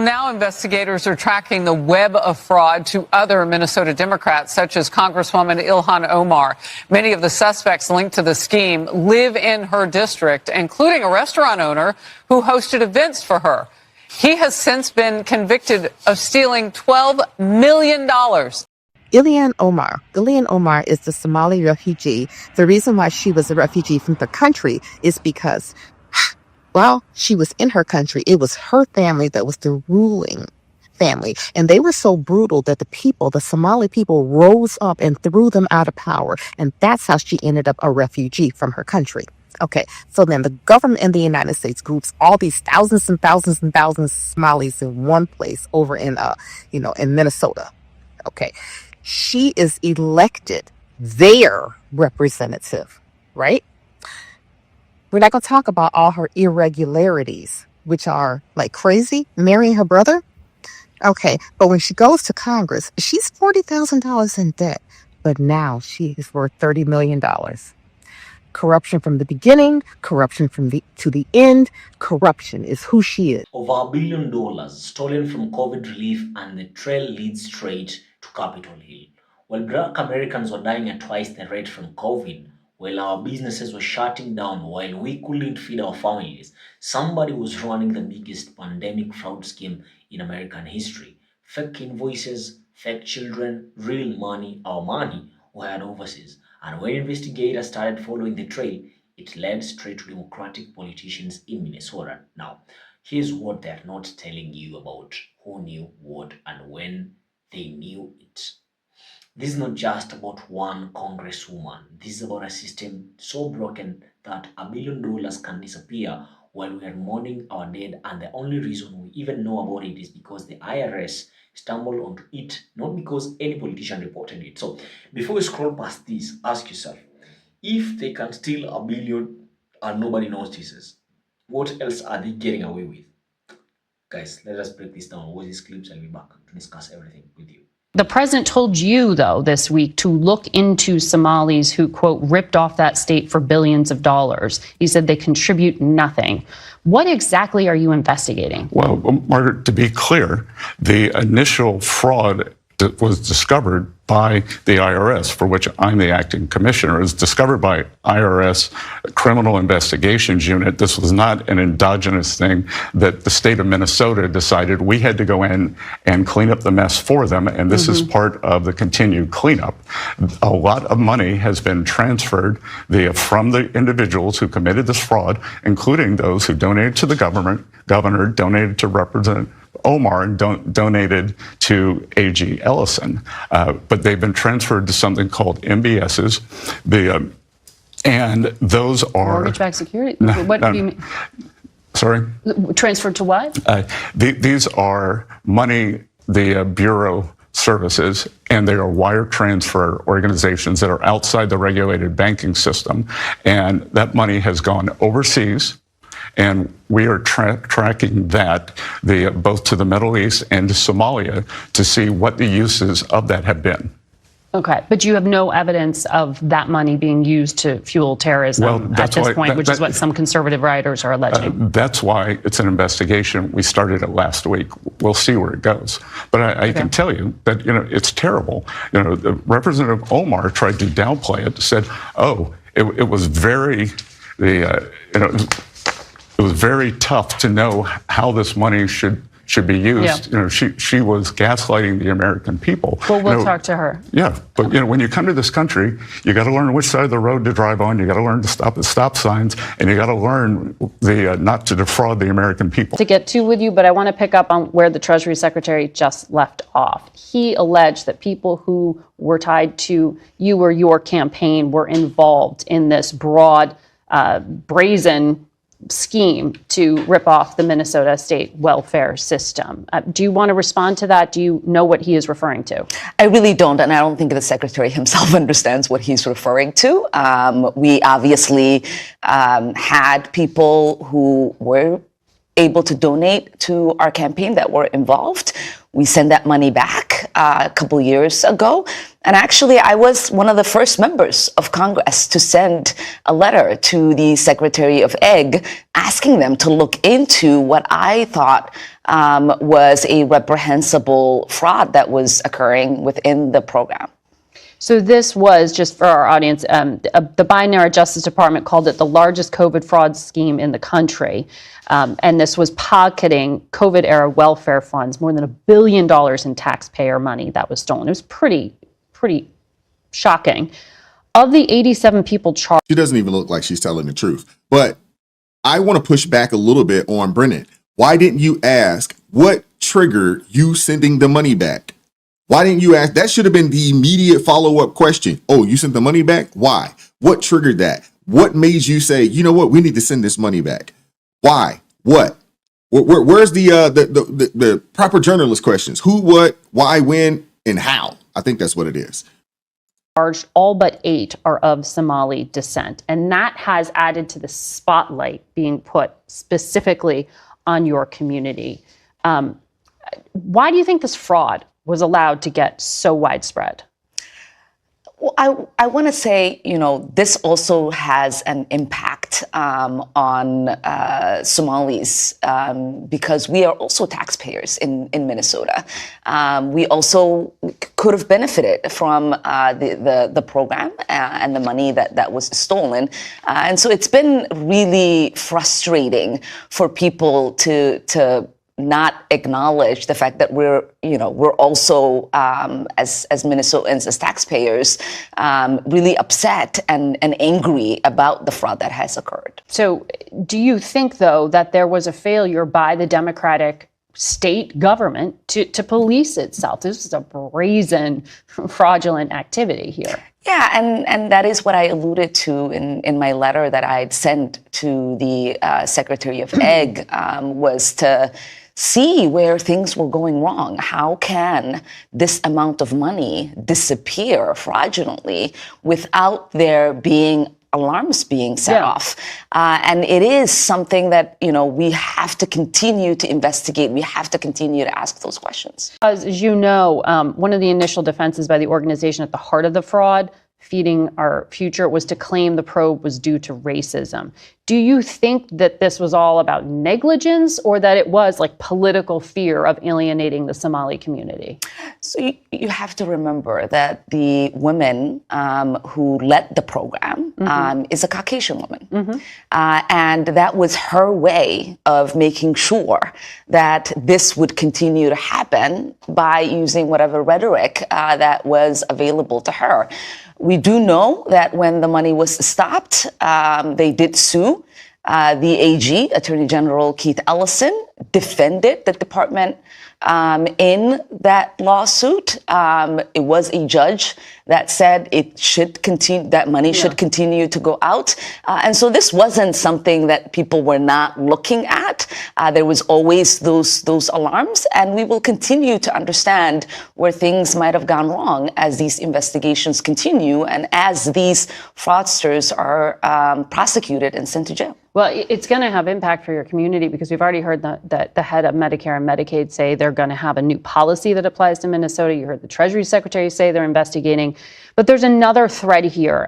now investigators are tracking the web of fraud to other Minnesota Democrats, such as Congresswoman Ilhan Omar. Many of the suspects linked to the scheme live in her district, including a restaurant owner who hosted events for her. He has since been convicted of stealing $12 million. Ilhan Omar is the Somali refugee. The reason why she was a refugee from the country is because while she was in her country, it was her family that was the ruling family. And they were so brutal that the Somali people rose up and threw them out of power. And that's how she ended up a refugee from her country. Okay, so then the government in the United States groups all these thousands and thousands and thousands of Somalis in one place over in Minnesota. Okay, she is elected their representative, right? We're not going to talk about all her irregularities, which are like crazy, marrying her brother. Okay, but when she goes to Congress, she's $40,000 in debt, but now she is worth $30 million. Corruption from the beginning, corruption to the end. Corruption is who she is. Over $1 billion stolen from COVID relief, and the trail leads straight to Capitol Hill. While Black Americans were dying at twice the rate from COVID, while our businesses were shutting down, while we couldn't feed our families, somebody was running the biggest pandemic fraud scheme in American history. Fake invoices, fake children, real money, our money, wired overseas. And when investigators started following the trail, it led straight to Democratic politicians in Minnesota. Now, here's what they're not telling you about who knew what and when they knew it. This is not just about one congresswoman. This is about a system so broken that $1 billion can disappear while we are mourning our dead, and the only reason we even know about it is because the IRS stumbled onto it, not because any politician reported it. So before we scroll past this, ask yourself, if they can steal $1 billion and nobody notices, what else are they getting away with? Guys, let us break this down. Watch these clips. I'll be back to discuss everything with you. The president told you, though, this week to look into Somalis who, quote, ripped off that state for billions of dollars. He said they contribute nothing. What exactly are you investigating? Well, Margaret, to be clear, the initial fraud that was discovered by the IRS, for which I'm the acting commissioner, is discovered by IRS Criminal Investigations Unit. This was not an endogenous thing that the state of Minnesota decided we had to go in and clean up the mess for them, and this is part of the continued cleanup. A lot of money has been transferred from the individuals who committed this fraud, including those who donated to the governor, donated to Representative Omar, and donated to A.G. Ellison. But they've been transferred to something called MBSs. And those are... Mortgage-backed security? What do you mean? Sorry? Transferred to what? These are money the Bureau services, and they are wire transfer organizations that are outside the regulated banking system. And that money has gone overseas. And we are tracking that both to the Middle East and to Somalia to see what the uses of that have been. Okay, but you have no evidence of that money being used to fuel terrorism at this point, which is what some conservative writers are alleging. That's why it's an investigation. We started it last week. We'll see where it goes. But I can tell you that, it's terrible. Representative Omar tried to downplay it, said, it was very, it was very tough to know how this money should be used. Yeah. She was gaslighting the American people. Well, we'll talk to her. Yeah, but when you come to this country, you got to learn which side of the road to drive on. You got to learn to stop at stop signs, and you got to learn not to defraud the American people. To get to with you, but I want to pick up on where the Treasury Secretary just left off. He alleged that people who were tied to you or your campaign were involved in this broad, brazen scheme to rip off the Minnesota state welfare system. Do you want to respond to that? Do you know what he is referring to? I really don't, and I don't think the secretary himself understands what he's referring to. We obviously had people who were able to donate to our campaign that were involved. We sent that money back a couple years ago. And actually, I was one of the first members of Congress to send a letter to the Secretary of Eg asking them to look into what I thought was a reprehensible fraud that was occurring within the program. So this was, just for our audience, the Biden-era Justice Department called it the largest COVID fraud scheme in the country. And this was pocketing COVID-era welfare funds, more than $1 billion in taxpayer money that was stolen. It was pretty shocking. Of the 87 people charged... She doesn't even look like she's telling the truth. But I want to push back a little bit on Brennan. Why didn't you ask what triggered you sending the money back? Why didn't you ask? That should have been the immediate follow-up question. Oh, you sent the money back? Why? What triggered that? What made you say, you know what, we need to send this money back? Why? What? Where's the proper journalist questions? Who, what, why, when, and how? I think that's what it is. Charged, all but 8 are of Somali descent. And that has added to the spotlight being put specifically on your community. Why do you think this fraud was allowed to get so widespread? Well, I want to say, this also has an impact on Somalis because we are also taxpayers in Minnesota. We also could have benefited from the program and the money that was stolen. And so it's been really frustrating for people to not acknowledge the fact that we're also, as Minnesotans, as taxpayers, really upset and angry about the fraud that has occurred. So do you think, though, that there was a failure by the Democratic state government to police itself? This is a brazen, fraudulent activity here. Yeah, and that is what I alluded to in my letter that I'd sent to the Secretary of Eg, was to see where things were going wrong. How can this amount of money disappear fraudulently without there being alarms being set off? And it is something that, we have to continue to investigate. We have to continue to ask those questions. As you know, one of the initial defenses by the organization at the heart of the fraud, Feeding Our Future, was to claim the probe was due to racism. Do you think that this was all about negligence, or that it was like political fear of alienating the Somali community? So you have to remember that the woman who led the program is a Caucasian woman. And that was her way of making sure that this would continue to happen by using whatever rhetoric that was available to her. We do know that when the money was stopped, they did sue. The AG, Attorney General Keith Ellison, defended the department in that lawsuit. It was a judge that said it should continue, that money should continue to go out. And so this wasn't something that people were not looking at. There was always those alarms, and we will continue to understand where things might have gone wrong as these investigations continue and as these fraudsters are prosecuted and sent to jail. Well, it's going to have impact for your community, because we've already heard the head of Medicare and Medicaid say they're going to have a new policy that applies to Minnesota. You heard the Treasury Secretary say they're investigating. But there's another thread here,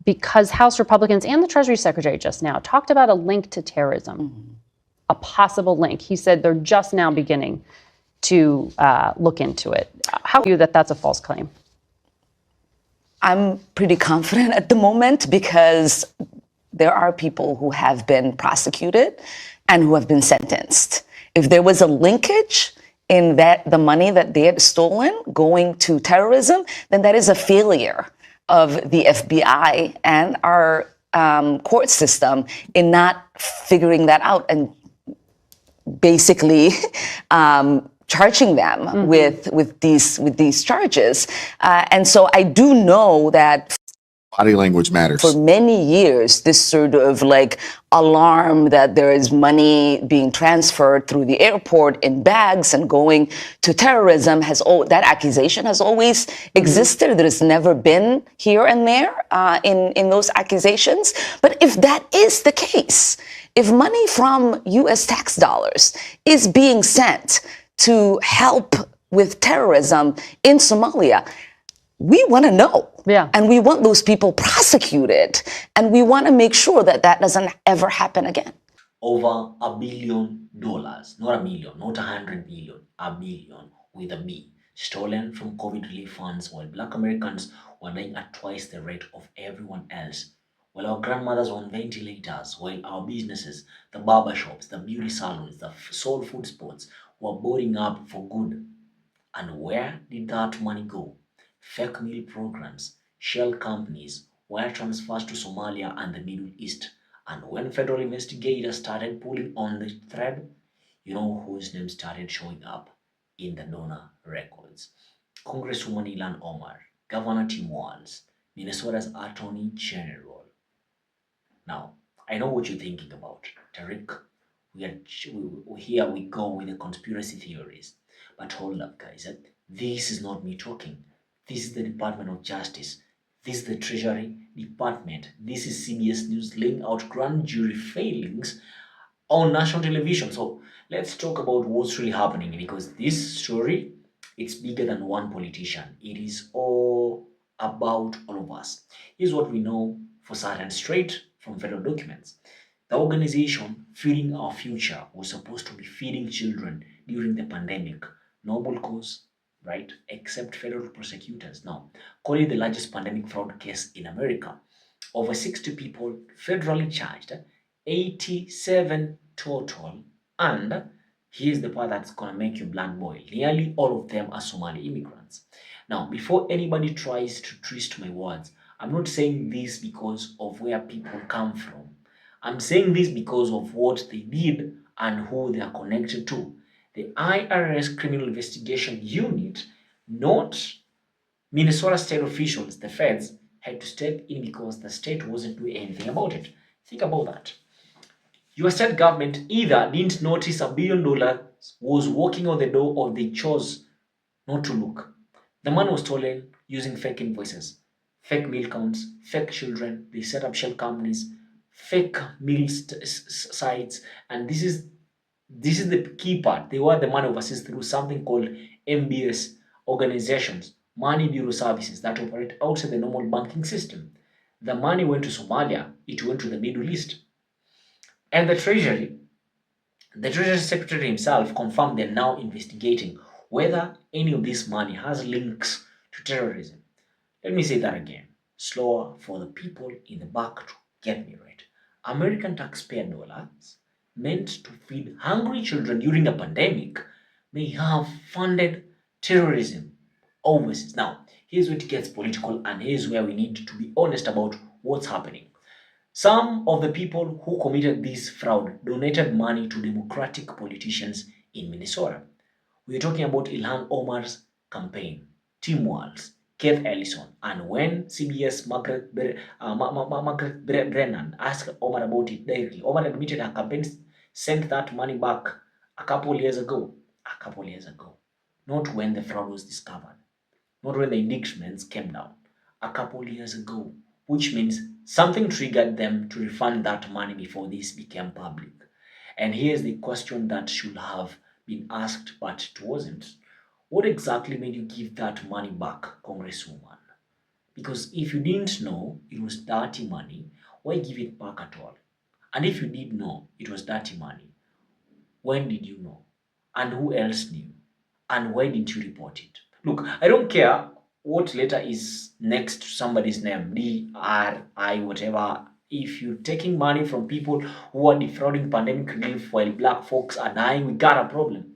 because House Republicans and the Treasury Secretary just now talked about a link to terrorism, a possible link. He said they're just now beginning to look into it. How do you that that's a false claim? I'm pretty confident at the moment, because there are people who have been prosecuted and who have been sentenced. If there was a linkage in that the money that they had stolen going to terrorism, then that is a failure of the FBI and our court system in not figuring that out and basically charging them with these charges. And so I do know that Body language matters. For many years, this sort of like alarm that there is money being transferred through the airport in bags and going to terrorism that accusation has always existed. There's never been here and there in those accusations. But if that is the case, if money from U.S. tax dollars is being sent to help with terrorism in Somalia, we want to know. Yeah. And we want those people prosecuted. And we want to make sure that that doesn't ever happen again. Over $1 billion, not a million, not 100 million, $1 billion with a B, stolen from COVID relief funds while Black Americans were dying at twice the rate of everyone else. While our grandmothers were on ventilators, while our businesses, the barber shops, the beauty salons, the soul food spots were boarding up for good. And where did that money go? Fake meal programs, shell companies, wire transfers to Somalia and the Middle East. And when federal investigators started pulling on the thread, you know whose name started showing up in the donor records? Congresswoman Ilhan Omar, Governor Tim Walz, Minnesota's Attorney General. Now, I know what you're thinking about. Tariq, here we go with the conspiracy theories. But hold up, guys. This is not me talking. This is the Department of Justice. This is the Treasury Department. This is CBS News laying out grand jury failings on national television. So let's talk about what's really happening, because this story, it's bigger than one politician. It is all about all of us. Here's what we know for certain straight from federal documents. The organization Feeding Our Future was supposed to be feeding children during the pandemic. Noble cause, right? Except federal prosecutors now call it the largest pandemic fraud case in America. Over 60 people federally charged, 87 total, and here's the part that's gonna make your blood boil. Nearly all of them are Somali immigrants. Now, before anybody tries to twist my words, I'm not saying this because of where people come from. I'm saying this because of what they did and who they are connected to. The IRS Criminal Investigation Unit, not Minnesota state officials, the feds, had to step in because the state wasn't doing anything about it. Think about that. Your state government either didn't notice $1 billion was walking on the door, or they chose not to look. The money was stolen using fake invoices, fake meal counts, fake children. They set up shell companies, fake meal sites, and this is the key part. They were the money overseas through something called MBS organizations, money bureau services that operate outside the normal banking system. The money went to Somalia, it went to the Middle East. And the Treasury Secretary himself confirmed they're now investigating whether any of this money has links to terrorism. Let me say that again, slower for the people in the back to get me right. American taxpayer dollars meant to feed hungry children during a pandemic may have funded terrorism overseas. Now, here's where it gets political, and here's where we need to be honest about what's happening. Some of the people who committed this fraud donated money to Democratic politicians in Minnesota. We're talking about Ilhan Omar's campaign, Tim Walz, Keith Ellison, and when CBS Margaret Brennan asked Omar about it directly, Omar admitted her campaign sent that money back a couple years ago. Not when the fraud was discovered, not when the indictments came down, a couple years ago, which means something triggered them to refund that money before this became public. And here's the question that should have been asked, but it wasn't. What exactly made you give that money back, Congresswoman? Because if you didn't know it was dirty money, why give it back at all? And if you did know it was dirty money, when did you know? And who else knew? And why didn't you report it? Look, I don't care what letter is next to somebody's name, D-R-I, whatever. If you're taking money from people who are defrauding pandemic relief while black folks are dying, we got a problem.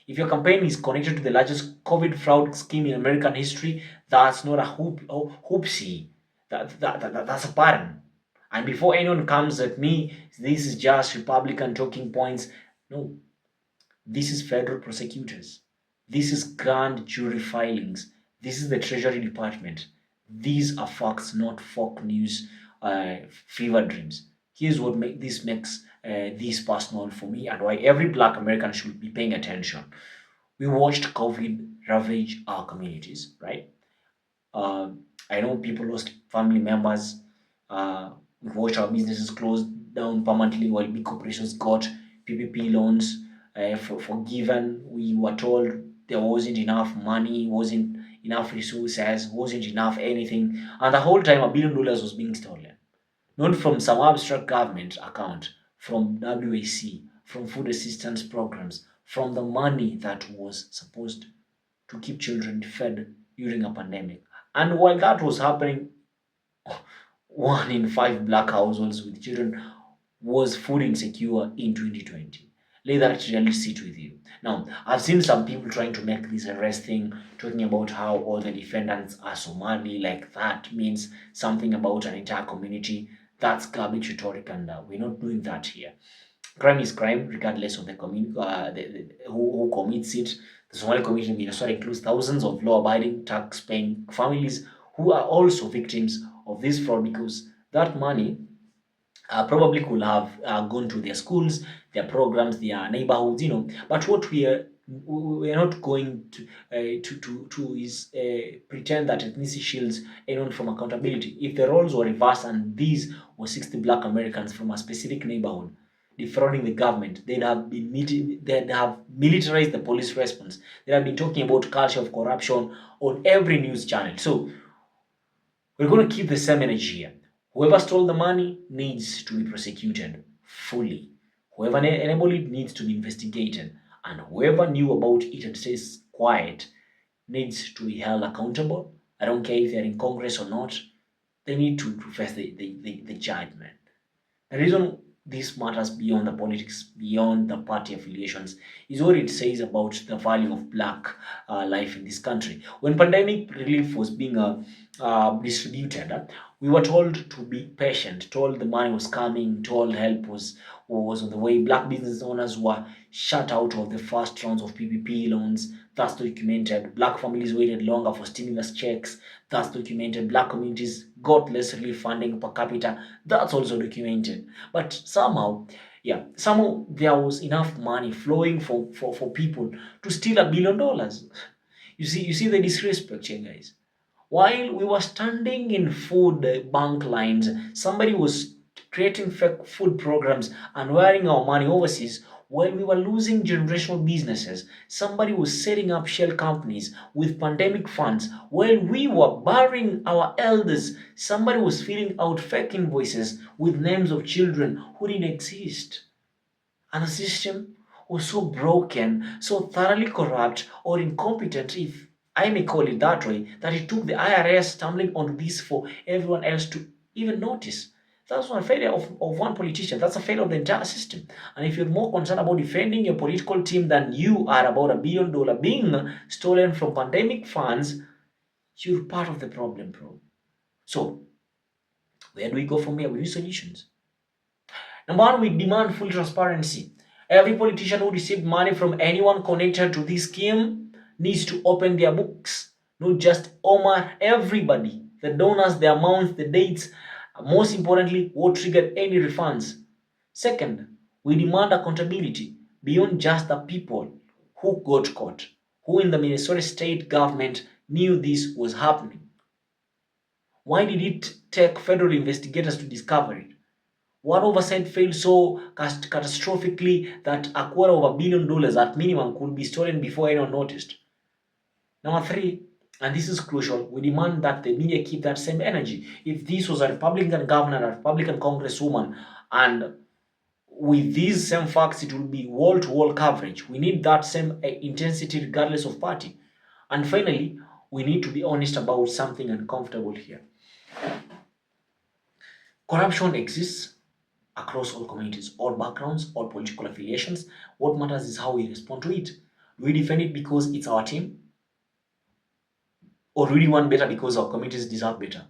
If your campaign is connected to the largest COVID fraud scheme in American history, that's not a hoopsie. That's a pattern. And before anyone comes at me, this is just Republican talking points. No, this is federal prosecutors. This is grand jury filings. This is the Treasury Department. These are facts, not folk news, fever dreams. Here's what makes this personal for me, and why every Black American should be paying attention. We watched COVID ravage our communities, right? Uh, I know people lost family members. We watched our businesses close down permanently while big corporations got PPP loans forgiven. We were told there wasn't enough money, wasn't enough resources, wasn't enough anything. And the whole time, $1 billion was being stolen. Not from some abstract government account, from WAC, from food assistance programs, from the money that was supposed to keep children fed during a pandemic. And while that was happening, 1 in 5 Black households with children was food insecure in 2020. Let that really sit with you. Now, I've seen some people trying to make this arrest thing, talking about how all the defendants are Somali, like that means something about an entire community. That's garbage rhetoric, and we're not doing that here. Crime is crime, regardless of the community who commits it. The Somali community in Minnesota includes thousands of law-abiding, tax-paying families who are also victims of this fraud because that money probably could have gone to their schools, their programs, their neighborhoods, But what we are not going to is pretend that ethnicity shields anyone from accountability. If the roles were reversed and these were 60 Black Americans from a specific neighborhood defrauding the government, they'd have militarized the police response. They'd have been talking about culture of corruption on every news channel. So we're going to keep the same energy here. Whoever stole the money needs to be prosecuted fully. Whoever enabled it needs to be investigated. And whoever knew about it and stays quiet needs to be held accountable. I don't care if they're in Congress or not. They need to face the judgment. The reason this matters beyond the politics, beyond the party affiliations, is what it says about the value of Black life in this country. When pandemic relief was being distributed, we were told to be patient, told the money was coming, told help was on the way. Black business owners were shut out of the first rounds of PPP loans. That's documented. Black families waited longer for stimulus checks. That's documented. Black communities got less relief funding per capita. That's also documented. But somehow there was enough money flowing for people to steal $1 billion. You see the disrespect here, guys. While we were standing in food bank lines, somebody was creating fake food programs and wiring our money overseas. While we were losing generational businesses, somebody was setting up shell companies with pandemic funds. While we were burying our elders, somebody was filling out fake invoices with names of children who didn't exist. And the system was so broken, so thoroughly corrupt or incompetent, if I may call it that way, that it took the IRS stumbling on this for everyone else to even notice. That's not a failure of one politician. That's a failure of the entire system. And if you're more concerned about defending your political team than you are about $1 billion being stolen from pandemic funds, you're part of the problem, bro. So, where do we go from here? We need solutions. Number one, we demand full transparency. Every politician who received money from anyone connected to this scheme needs to open their books. Not just Omar, everybody. The donors, the amounts, the dates, most importantly, what triggered any refunds. Second, we demand accountability beyond just the people who got caught, who in the Minnesota state government knew this was happening. Why did it take federal investigators to discover it? What oversight failed so catastrophically that $250 million at minimum could be stolen before anyone noticed? Number three, and this is crucial, we demand that the media keep that same energy. If this was a Republican governor, a Republican congresswoman, and with these same facts, it will be wall-to-wall coverage. We need that same intensity regardless of party. And finally, we need to be honest about something uncomfortable here. Corruption exists across all communities, all backgrounds, all political affiliations. What matters is how we respond to it. Do we defend it because it's our team? Or do we want better because our communities deserve better?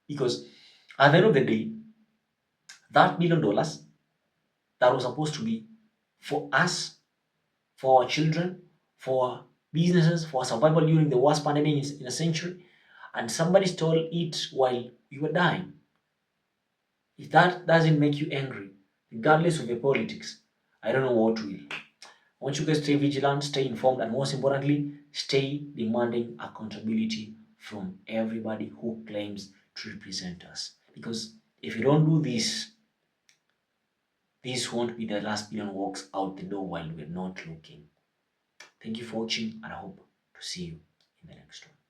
Because at the end of the day, that $1 billion that was supposed to be for us, for our children, for businesses, for survival during the worst pandemic in a century, and somebody stole it while you were dying. If that doesn't make you angry, regardless of your politics, I don't know what will. I want you guys to stay vigilant, stay informed, and most importantly, stay demanding accountability from everybody who claims to represent us. Because if you don't do this, this won't be the last billion walks out the door while we're not looking. Thank you for watching, and I hope to see you in the next one.